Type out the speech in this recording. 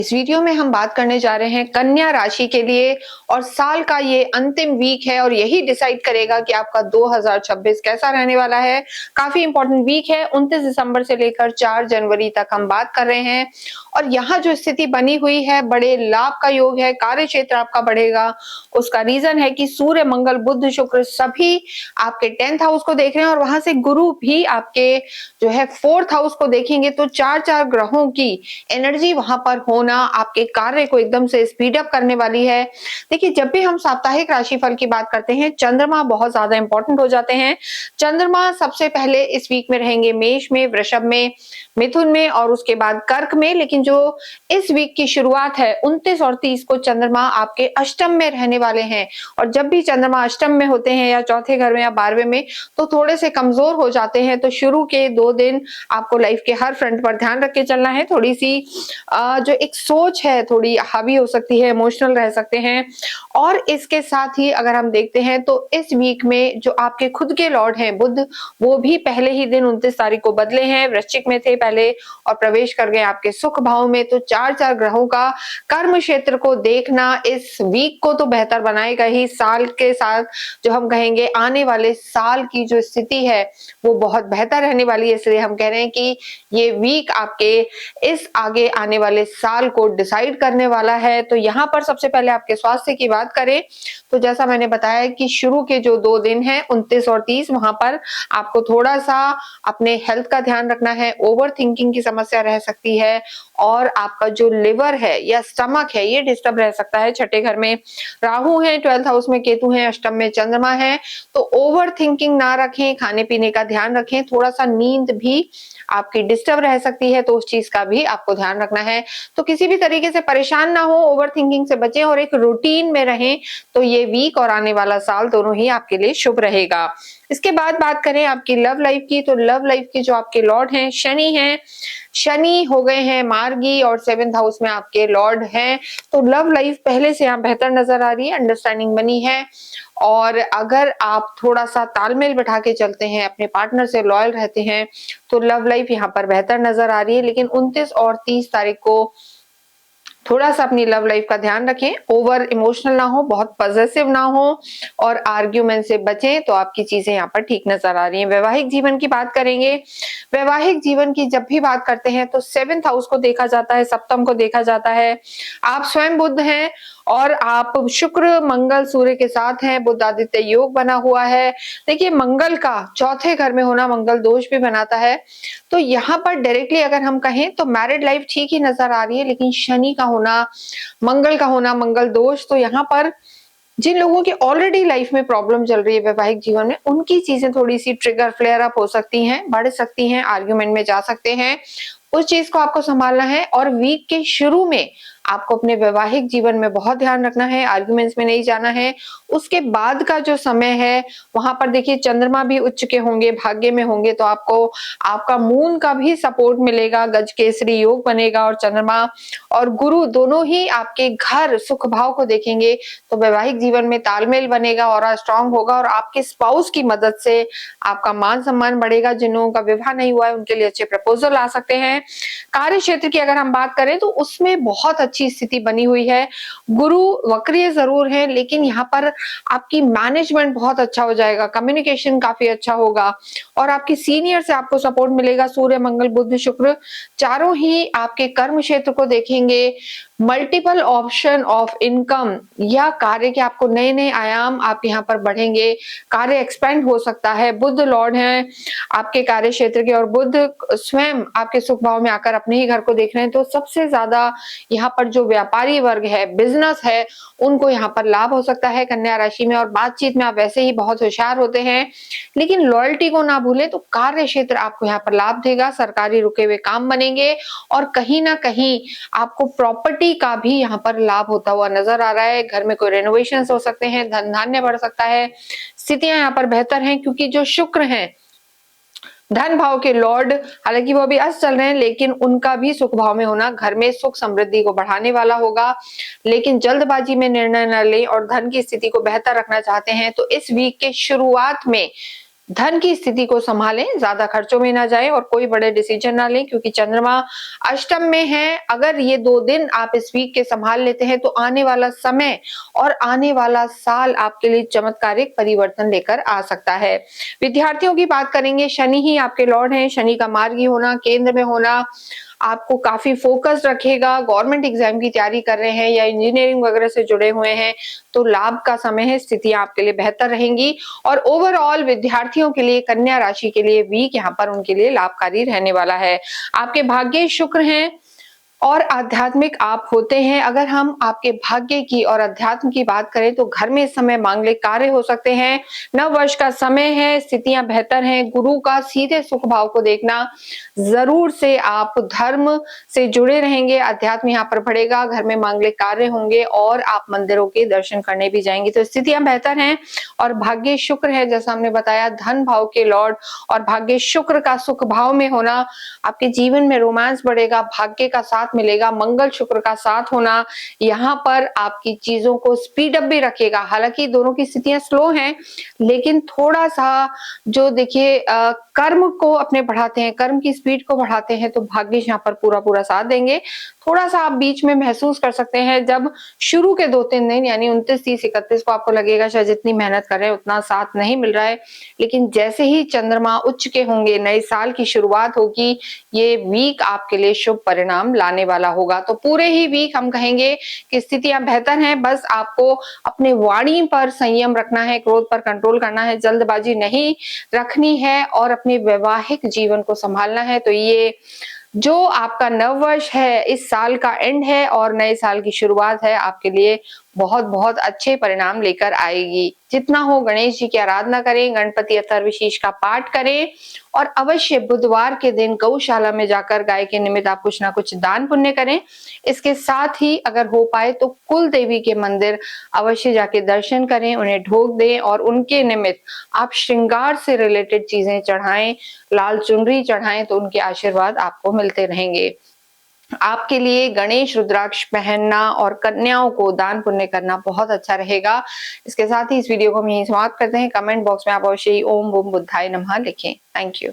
इस वीडियो में हम बात करने जा रहे हैं कन्या राशि के लिए और साल का ये अंतिम वीक है और यही डिसाइड करेगा कि आपका 2026 कैसा रहने वाला है। काफी इंपॉर्टेंट वीक है। 29 दिसंबर से लेकर 4 जनवरी तक हम बात कर रहे हैं और यहाँ जो स्थिति बनी हुई है, बड़े लाभ का योग है, कार्य क्षेत्र आपका बढ़ेगा। उसका रीजन है कि सूर्य, मंगल, बुध, शुक्र सभी आपके 10th हाउस को देख रहे हैं और वहां से गुरु भी आपके जो है 4th हाउस को देखेंगे। तो चार ग्रहों की एनर्जी वहां पर होना आपके कार्य को एकदम से स्पीड अप करने वाली है। देखिए, जब भी हम साप्ताहिक राशिफल की बात करते हैं, चंद्रमा बहुत ज्यादा इंपॉर्टेंट हो जाते हैं। चंद्रमा सबसे पहले इस वीक में रहेंगे मेष में, वृषभ में, मिथुन में और उसके बाद कर्क में। लेकिन जो इस वीक की शुरुआत है 29 और 30 को चंद्रमा आपके अष्टम में रहने वाले हैं। और जब भी चंद्रमा अष्टम में होते हैं या चौथे घर में या 12वें में, तो थोड़े से कमजोर हो जाते हैं। तो शुरू के 2 दिन आपको लाइफ के हर फ्रंट पर ध्यान रख के चलना है। थोड़ी सी जो एक सोच है थोड़ी हावी हो सकती है, इमोशनल रह सकते हैं। और इसके साथ ही अगर हम देखते हैं तो इस वीक में जो आपके खुद के लॉर्ड हैं बुध, वो भी पहले ही दिन 29 तारीख को बदले हैं। वृश्चिक में थे पहले और प्रवेश कर गए आपके सुख भाव में। तो चार ग्रहों का कर्म क्षेत्र को देखना इस वीक को तो बेहतर बनाएगा ही। साल के साथ जो हम कहेंगे आने वाले साल की जो स्थिति है वो बहुत बेहतर रहने वाली है। इसलिए हम कह रहे हैं कि ये वीक आपके इस आगे आने वाले साल को डिसाइड करने वाला है। तो यहाँ पर सबसे पहले आपके स्वास्थ्य की बात करें तो जैसा मैंने बताया कि शुरू के जो 2 दिन हैं 29 और 30, वहां पर आपको थोड़ा सा अपने हेल्थ का ध्यान रखना है। ओवर थिंकिंग की समस्या रह सकती है और आपका जो लिवर है या स्टमक है ये डिस्टर्ब रह सकता है। छठे घर में राहु है, 12th हाउस में केतु है, अष्टम में चंद्रमा है। तो ओवर थिंकिंग ना रखें, खाने पीने का ध्यान रखें। थोड़ा सा नींद भी आपकी डिस्टर्ब रह सकती है, तो उस चीज का भी आपको ध्यान रखना है। तो किसी भी तरीके से परेशान ना हो, ओवर थिंकिंग से बचें और एक रूटीन में रहें। तो ये वीक और आने वाला साल दोनों ही आपके लिए शुभ रहेगा। इसके बाद बात करें आपकी लव लाइफ की, तो लव लाइफ की जो आपके लॉर्ड हैं शनि हैं, शनि हो गए हैं मार्गी और 7th हाउस में आपके लॉर्ड हैं। तो लव लाइफ पहले से यहाँ बेहतर नजर आ रही है, अंडरस्टैंडिंग बनी है। और अगर आप थोड़ा सा तालमेल बैठा के चलते हैं, अपने पार्टनर से लॉयल रहते हैं, तो लव लाइफ यहाँ पर बेहतर नजर आ रही है। लेकिन 29 और 30 तारीख को थोड़ा सा अपनी लव लाइफ का ध्यान रखें, ओवर इमोशनल ना हो, बहुत पॉजिटिव ना हो और आर्ग्यूमेंट से बचें। तो आपकी चीजें यहाँ पर ठीक नजर आ रही हैं। वैवाहिक जीवन की बात करेंगे। वैवाहिक जीवन की जब भी बात करते हैं तो 7th हाउस को देखा जाता है, सप्तम को देखा जाता है। आप स्वयं बुध हैं और आप शुक्र, मंगल, सूर्य के साथ हैं। बुध आदित्य योग बना हुआ है। देखिए, मंगल का चौथे घर में होना मंगल दोष भी बनाता है। तो यहाँ पर डायरेक्टली अगर हम कहें तो मैरिड लाइफ ठीक ही नजर आ रही है, लेकिन शनि का होना, मंगल का होना, मंगल दोष, तो यहाँ पर जिन लोगों की ऑलरेडी लाइफ में प्रॉब्लम चल रही है वैवाहिक जीवन में, उनकी चीजें थोड़ी सी ट्रिगर फ्लेयर अप हो सकती हैं, बढ़ सकती हैं, आर्ग्यूमेंट में जा सकते हैं। उस चीज को आपको संभालना है। और वीक के शुरू में आपको अपने वैवाहिक जीवन में बहुत ध्यान रखना है, आर्ग्यूमेंट्स में नहीं जाना है। उसके बाद का जो समय है वहां पर देखिए चंद्रमा भी उच्च के होंगे, भाग्य में होंगे, तो आपको आपका मून का भी सपोर्ट मिलेगा, गज केसरी योग बनेगा और चंद्रमा और गुरु दोनों ही आपके घर सुख भाव को देखेंगे। तो वैवाहिक जीवन में तालमेल बनेगा और स्ट्रांग होगा और आपके स्पाउस की मदद से आपका मान सम्मान बढ़ेगा। जिन लोगों का विवाह नहीं हुआ है उनके लिए अच्छे प्रपोजल आ सकते हैं। कार्य क्षेत्र की अगर हम बात करें तो उसमें बहुत अच्छी स्थिति बनी हुई है। गुरु वक्रीय जरूर है, लेकिन यहाँ पर आपकी मैनेजमेंट बहुत अच्छा हो जाएगा, कम्युनिकेशन काफी अच्छा होगा और आपके सीनियर से आपको सपोर्ट मिलेगा। सूर्य, मंगल, बुध, शुक्र चारों ही आपके कर्म क्षेत्र को देखेंगे। मल्टीपल ऑप्शन ऑफ इनकम या कार्य के आपको नए नए आयाम आप यहाँ पर बढ़ेंगे, कार्य एक्सपेंड हो सकता है। बुध लॉर्ड हैं आपके कार्य क्षेत्र के और बुध स्वयं आपके सुख भाव में आकर अपने ही घर को देख रहे हैं। तो सबसे ज्यादा यहाँ पर जो व्यापारी वर्ग है, बिजनेस है, उनको यहाँ पर लाभ हो सकता है कन्या राशि में। और बातचीत में आप वैसे ही बहुत होशियार होते हैं, लेकिन लॉयल्टी को ना भूलें। तो कार्य क्षेत्र आपको यहाँ पर लाभ देगा, सरकारी रुके हुए काम बनेंगे और कहीं ना कहीं आपको प्रॉपर्टी का भी यहाँ पर लाभ होता हुआ नजर आ रहा है। घर में कोई रेनोवेशन हो सकते हैं, धन धान्य बढ़ सकता है। स्थितियां यहाँ पर बेहतर हैं क्योंकि जो शुक्र हैं धन भाव के लॉर्ड, हालांकि वो अभी अस्त चल रहे हैं, लेकिन उनका भी सुख भाव में होना घर में सुख समृद्धि को बढ़ाने वाला होगा। लेकिन जल्दबाजी में निर्णय न लें और धन की स्थिति को बेहतर रखना चाहते हैं तो इस वीक के शुरुआत में धन की स्थिति को संभालें, ज्यादा खर्चों में ना जाएं और कोई बड़े डिसीजन ना लें क्योंकि चंद्रमा अष्टम में है। अगर ये 2 दिन आप इस वीक के संभाल लेते हैं तो आने वाला समय और आने वाला साल आपके लिए चमत्कारिक परिवर्तन लेकर आ सकता है। विद्यार्थियों की बात करेंगे, शनि ही आपके लॉर्ड हैं, शनि का मार्गी होना, केंद्र में होना आपको काफी फोकस रखेगा। गवर्नमेंट एग्जाम की तैयारी कर रहे हैं या इंजीनियरिंग वगैरह से जुड़े हुए हैं तो लाभ का समय है, स्थितियां आपके लिए बेहतर रहेंगी और ओवरऑल विद्यार्थियों के लिए, कन्या राशि के लिए वीक यहाँ पर उनके लिए लाभकारी रहने वाला है। आपके भाग्य शुक्र हैं और आध्यात्मिक आप होते हैं। अगर हम आपके भाग्य की और अध्यात्म की बात करें तो घर में इस समय मांगलिक कार्य हो सकते हैं। नव वर्ष का समय है, स्थितियां बेहतर हैं। गुरु का सीधे सुख भाव को देखना, जरूर से आप धर्म से जुड़े रहेंगे, अध्यात्म यहाँ पर बढ़ेगा, घर में मांगलिक कार्य होंगे और आप मंदिरों के दर्शन करने भी जाएंगे। तो स्थितियां बेहतर हैं और भाग्य शुक्र है, जैसा हमने बताया धन भाव के लॉर्ड और भाग्य शुक्र का सुख भाव में होना, आपके जीवन में रोमांस बढ़ेगा, भाग्य का साथ मिलेगा, मंगल शुक्र का साथ होना यहाँ पर आपकी चीजों को स्पीड अप भी रखेगा। हालांकि दोनों की स्थितियां स्लो हैं लेकिन थोड़ा सा जो देखिए कर्म को अपने बढ़ाते हैं, कर्म की स्पीड को बढ़ाते हैं तो भाग्य यहाँ पर पूरा पूरा साथ देंगे। थोड़ा सा आप बीच में महसूस कर सकते हैं जब शुरू के 2-3 दिन यानी 29, 30, 31 को आपको लगेगा शायद जितनी मेहनत कर रहे हैं उतना साथ नहीं मिल रहा है, लेकिन जैसे ही चंद्रमा उच्च के होंगे, नए साल की शुरुआत होगी, ये वीक आपके लिए शुभ परिणाम लाने वाला होगा। तो पूरे ही वीक हम कहेंगे कि स्थितियां बेहतर हैं, बस आपको अपने वाणी पर संयम रखना है, क्रोध पर कंट्रोल करना है, जल्दबाजी नहीं रखनी है और अपने वैवाहिक जीवन को संभालना है। तो ये जो आपका नव वर्ष है, इस साल का एंड है और नए साल की शुरुआत है, आपके लिए बहुत बहुत अच्छे परिणाम लेकर आएगी। जितना हो गणेश जी की आराधना करें, गणपति अथर्वशीष का पाठ करें और अवश्य बुधवार के दिन गौशाला में जाकर गाय के निमित्त आप कुछ ना कुछ दान पुण्य करें। इसके साथ ही अगर हो पाए तो कुल देवी के मंदिर अवश्य जाके दर्शन करें, उन्हें ढोक दें और उनके निमित्त आप श्रृंगार से रिलेटेड चीजें चढ़ाएं, लाल चुनरी चढ़ाएं तो उनके आशीर्वाद आपको मिलते रहेंगे। आपके लिए गणेश रुद्राक्ष पहनना और कन्याओं को दान पुण्य करना बहुत अच्छा रहेगा। इसके साथ ही इस वीडियो को हम यहीं समाप्त करते हैं। कमेंट बॉक्स में आप अवश्य ही ओम बूम बुद्धाय नमः लिखें। Thank you.